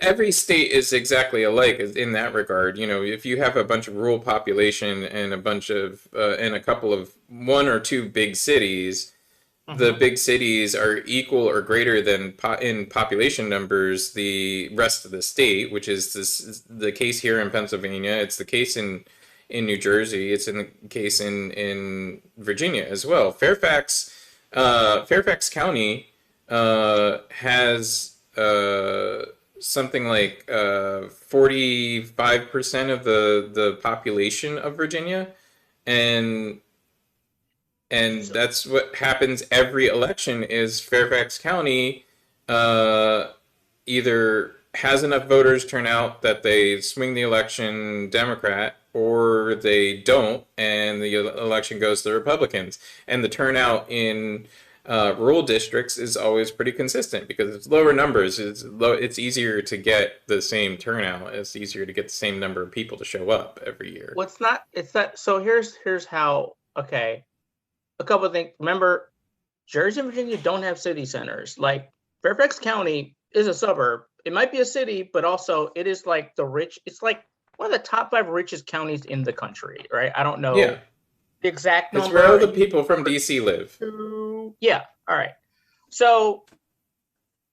every state is exactly alike in that regard. If you have a bunch of rural population and and a couple of 1 or 2 big cities, the big cities are equal or greater than in population numbers the rest of the state, which is the case here in Pennsylvania. It's the case in New Jersey. It's in the case in Virginia as well. Fairfax County has something like 45% of the population of Virginia, and that's what happens every election. Is Fairfax County either has enough voters turn out that they swing the election Democrat, or they don't, and the election goes to the Republicans. And the turnout in rural districts is always pretty consistent because it's lower numbers. It's easier to get the same turnout. It's easier to get the same number of people to show up every year. Well, it's not. So here's how. Okay, a couple of things. Remember, Jersey and Virginia don't have city centers. Like Fairfax County is a suburb. It might be a city, but also it is like it's like one of the top 5 richest counties in the country, right? I don't know the exact number. It's where all the people from DC live. Yeah. All right. So,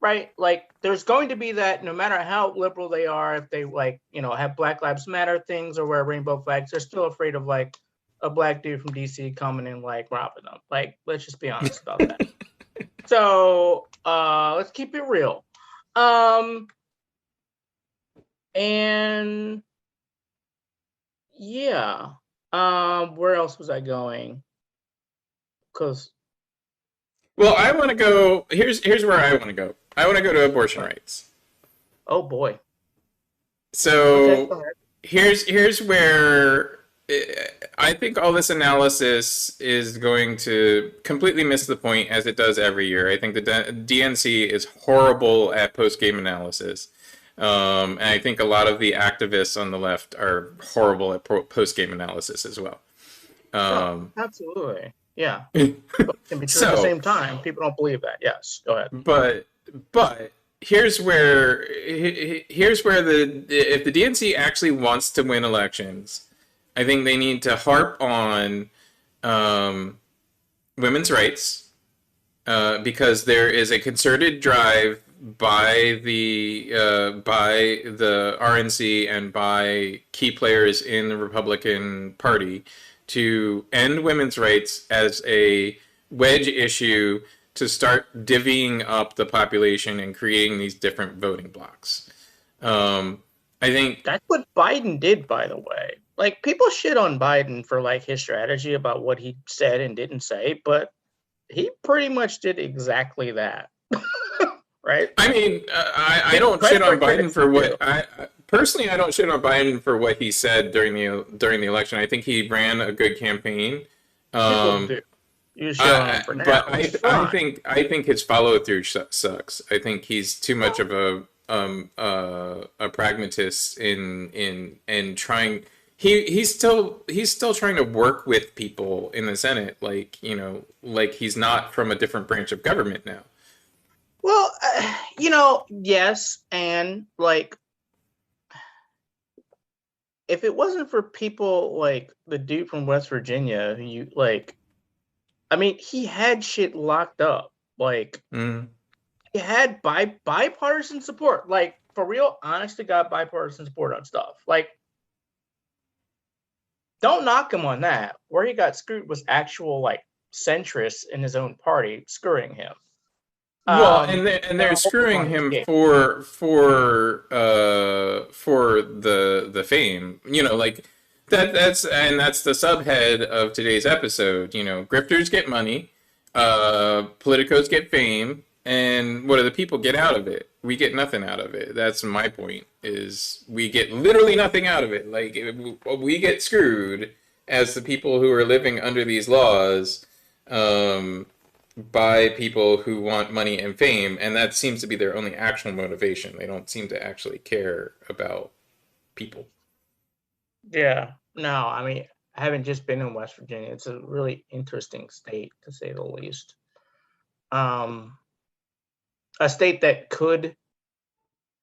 right, like there's going to be that no matter how liberal they are, if they have Black Lives Matter things or wear rainbow flags, they're still afraid of like a black dude from DC coming and like robbing them. Like, let's just be honest about that. So, let's keep it real. And yeah. Where else was I going? Well, I want to go. Here's where I want to go. I want to go to abortion rights. Oh boy. So here's where I think all this analysis is going to completely miss the point, as it does every year. I think the DNC is horrible at post-game analysis. And I think a lot of the activists on the left are horrible at post-game analysis as well. Absolutely. Yeah. But can be true at the same time. People don't believe that. Yes. Go ahead. But here's where if the DNC actually wants to win elections, I think they need to harp on women's rights, because there is a concerted drive by the RNC and by key players in the Republican Party to end women's rights as a wedge issue to start divvying up the population and creating these different voting blocks. I think that's what Biden did, by the way. Like, people shit on Biden for like his strategy about what he said and didn't say, but he pretty much did exactly that. Right? I mean, I don't shit on Biden for what personally. I don't shit on Biden for what he said during the election. I think he ran a good campaign. You shit on him for now. But I think his follow through sucks. I think he's too much of a pragmatist in trying. he's still trying to work with people in the Senate, like, like he's not from a different branch of government now. Well, yes, and like, if it wasn't for people like the dude from West Virginia, who you like, I mean, he had shit locked up. Like, he had bipartisan support, like for real, honest to God, bipartisan support on stuff. Like, don't knock him on that. Where he got screwed was actual like centrists in his own party screwing him. Well, and they're screwing him for the fame, like that's the subhead of today's episode. Grifters get money, politicos get fame, and what do the people get out of it? We get nothing out of it. That's my point. Is we get literally nothing out of it. Like, we get screwed as the people who are living under these laws. By people who want money and fame, and that seems to be their only actual motivation. They don't seem to actually care about people. Yeah, no, I mean, I haven't just been in West Virginia. It's a really interesting state, to say the least. A state that could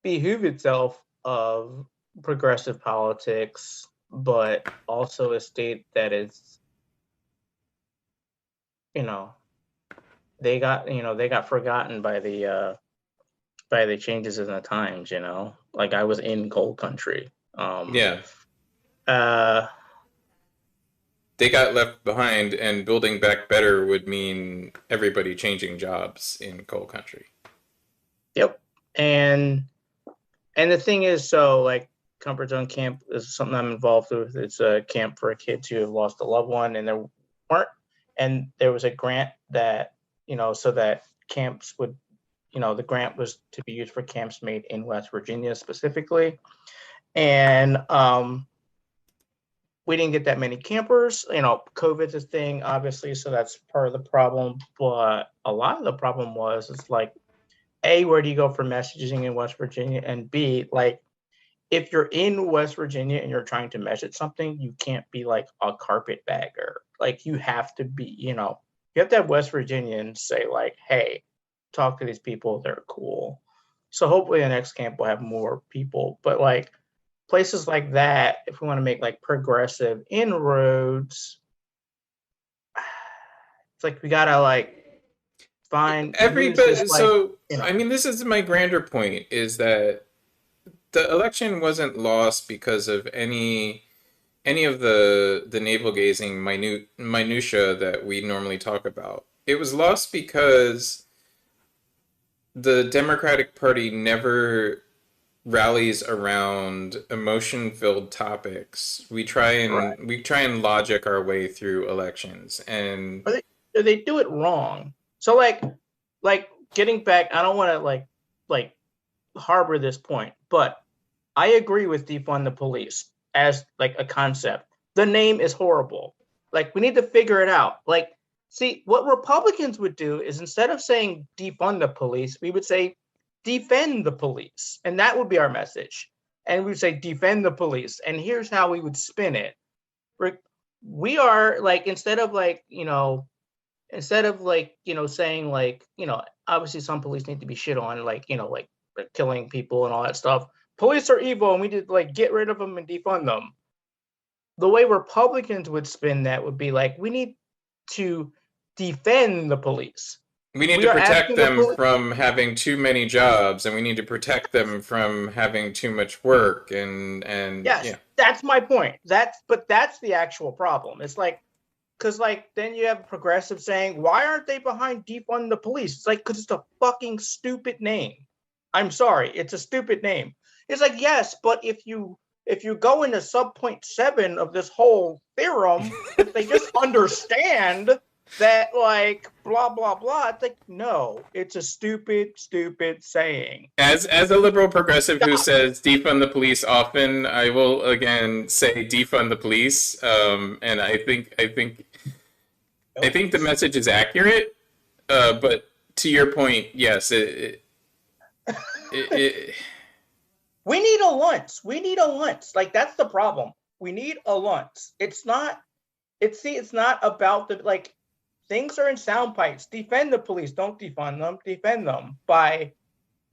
behoove itself of progressive politics, but also a state that is, they got forgotten by the changes in the times. Like, I was in coal country. Yeah. They got left behind, and building back better would mean everybody changing jobs in coal country. Yep. And the thing is, so like, Comfort Zone Camp is something I'm involved with. It's a camp for kids who have lost a loved one, and there was a grant that, so that camps would, the grant was to be used for camps made in West Virginia specifically. And we didn't get that many campers. COVID's a thing, obviously, so that's part of the problem. But a lot of the problem it's like, A, where do you go for messaging in West Virginia? And B, like, if you're in West Virginia and you're trying to message something, you can't be like a carpetbagger. Like, you have to be, you have to have West Virginians say like, hey, talk to these people, they're cool. So hopefully the next camp will have more people. But like, places like that, if we want to make like progressive inroads, it's like, we gotta like find everybody. Like, so I mean, this is my grander point, is that the election wasn't lost because of any of the navel gazing minutia that we normally talk about. It was lost because the Democratic Party never rallies around emotion-filled topics. We try and logic our way through elections, and they do it wrong. So like getting back, I don't want to like harbor this point, but I agree with defund the police as like a concept. The name is horrible. Like, we need to figure it out. Like, see, what Republicans would do is, instead of saying defund the police, we would say defend the police. And that would be our message. And we'd say defend the police. And here's how we would spin it. We are like, instead of saying like, obviously some police need to be shit on, like, like killing people and all that stuff. Police are evil and we need to like get rid of them and defund them. The way Republicans would spin that would be like, we need to defend the police. We need to protect them from having too many jobs, and we need to protect them from having too much work. And yes, yeah. That's my point. That's the actual problem. It's like, because like, then you have progressive saying, why aren't they behind defund the police? It's like, because it's a fucking stupid name. I'm sorry, it's a stupid name. It's like, yes, but if you go into sub-point 7 of this whole theorem, if they just understand that, like, blah, blah, blah, it's like, no, it's a stupid saying. As a liberal progressive who says defund the police often, I will again say defund the police. And I think the message is accurate. But to your point, yes, we need a lunch. Like, that's the problem. we need a lunch. It's not about the like things are in sound bites. Defend the police, don't defund them. Defend them by,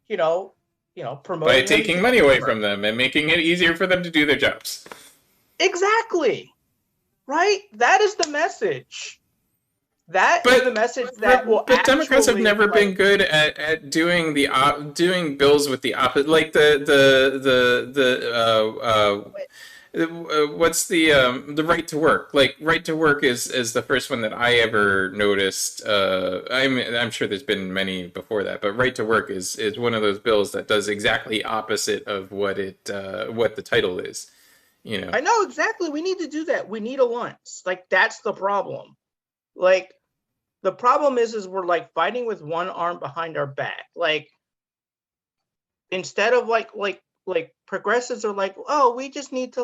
promoting By them taking to money away consumer. from them and making it easier for them to do their jobs. Exactly. Right? That is the message. That is the message that will But Democrats have actually never like, been good at doing doing bills with the opposite, like what's the right to work? Like right to work is the first one that I ever noticed. I'm sure there's been many before that, but right to work is one of those bills that does exactly opposite of what the title is. You know. I know exactly. We need to do that. We need a lunch. Like that's the problem. Like the problem is we're like fighting with one arm behind our back. Like instead of like progressives are like, oh, we just need to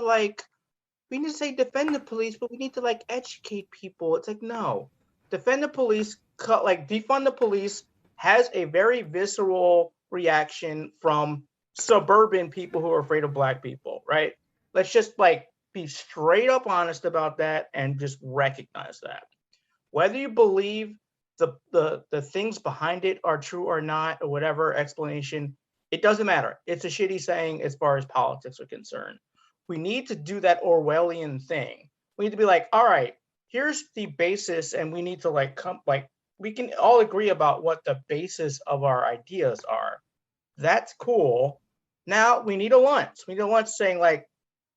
say defend the police, but we need to like educate people. It's like, no, defend the police, defund the police has a very visceral reaction from suburban people who are afraid of Black people, right? Let's just like be straight up honest about that and just recognize that. Whether you believe the things behind it are true or not, or whatever explanation, it doesn't matter. It's a shitty saying as far as politics are concerned. We need to do that Orwellian thing. We need to be like, all right, here's the basis, and we need to we can all agree about what the basis of our ideas are. That's cool. Now we need a lunch. We need a lunch saying like,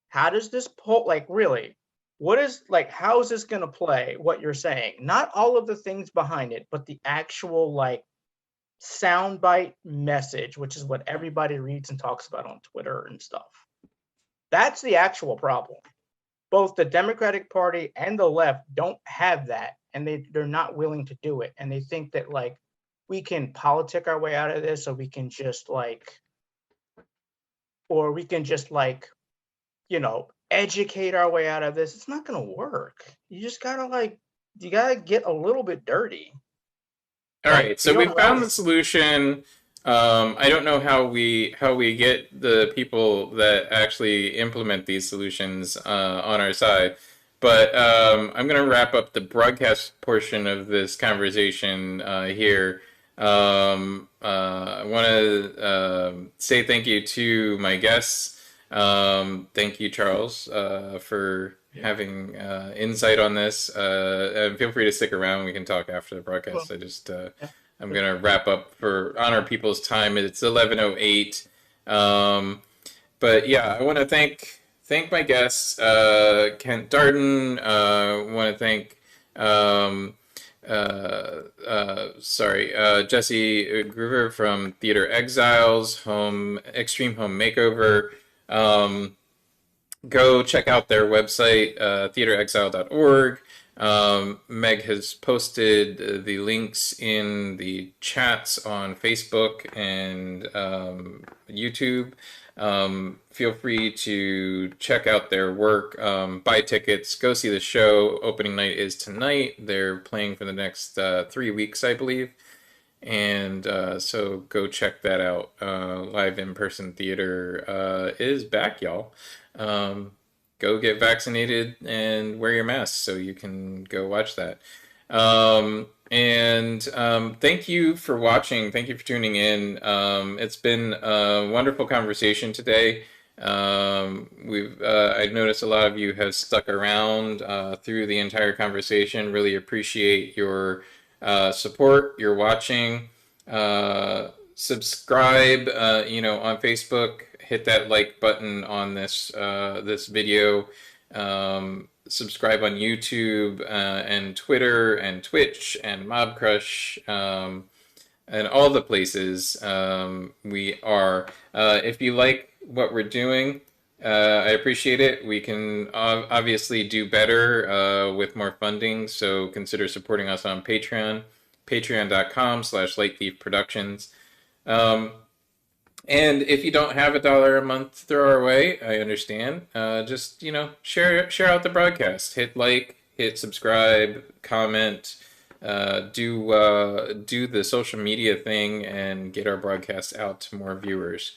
how does this poll really? What is how is this going to play what you're saying? Not all of the things behind it, but the actual soundbite message, which is what everybody reads and talks about on Twitter and stuff. That's the actual problem. Both the Democratic Party and the left don't have that, and they're not willing to do it. And they think that we can politic our way out of this, or we can just educate our way out of this. It's not going to work. You just gotta get a little bit dirty. All right, so we found the solution. I don't know how we get the people that actually implement these solutions on our side, but I'm going to wrap up the broadcast portion of this conversation here. I want to say thank you to my guests. Thank you, Charles, for having insight on this. And feel free to stick around. We can talk after the broadcast. I'm gonna wrap up for honor people's time. It's 11:08. But yeah, I want to thank my guests, Kent Darden. Want to thank Jessy Gruver from Theater Exiles, Extreme Home Makeover. Go check out their website, theaterexile.org. Meg has posted the links in the chats on Facebook and YouTube. Feel free to check out their work, buy tickets, go see the show. Opening night is tonight. They're playing for the next 3 weeks, I believe. And so go check that out. Live in-person theater is back, y'all. Go get vaccinated and wear your mask so you can go watch that. Thank you for watching. Thank you for tuning in. It's been a wonderful conversation today. I've noticed a lot of you have stuck around through the entire conversation. Really appreciate your support, your watching. Subscribe, on Facebook. Hit that like button on this video. Subscribe on YouTube and Twitter and Twitch and Mob Crush and all the places we are. If you like what we're doing, I appreciate it. We can obviously do better with more funding, so consider supporting us on Patreon, patreon.com/LightThiefProductions. And if you don't have $1 a month to throw our way, I understand. Just share out the broadcast. Hit like, hit subscribe, comment, do the social media thing, and get our broadcast out to more viewers.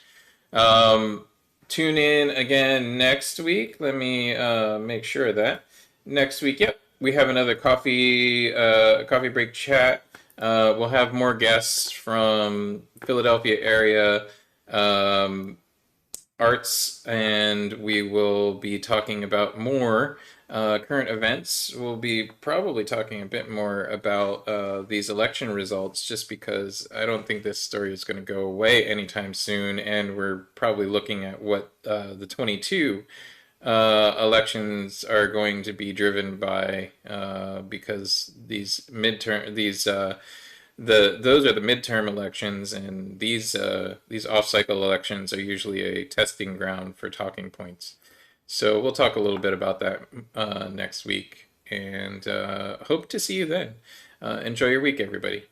tune in again next week. Let me make sure of that. Next week, yep, we have another coffee break chat. We'll have more guests from Philadelphia area. Um, Arts, and we will be talking about more current events. We'll be probably talking a bit more about these election results, just because I don't think this story is going to go away anytime soon, and we're probably looking at what the 22 elections are going to be driven by, because those are the midterm elections, and these off-cycle elections are usually a testing ground for talking points. So we'll talk a little bit about that next week, and hope to see you then. Enjoy your week, everybody.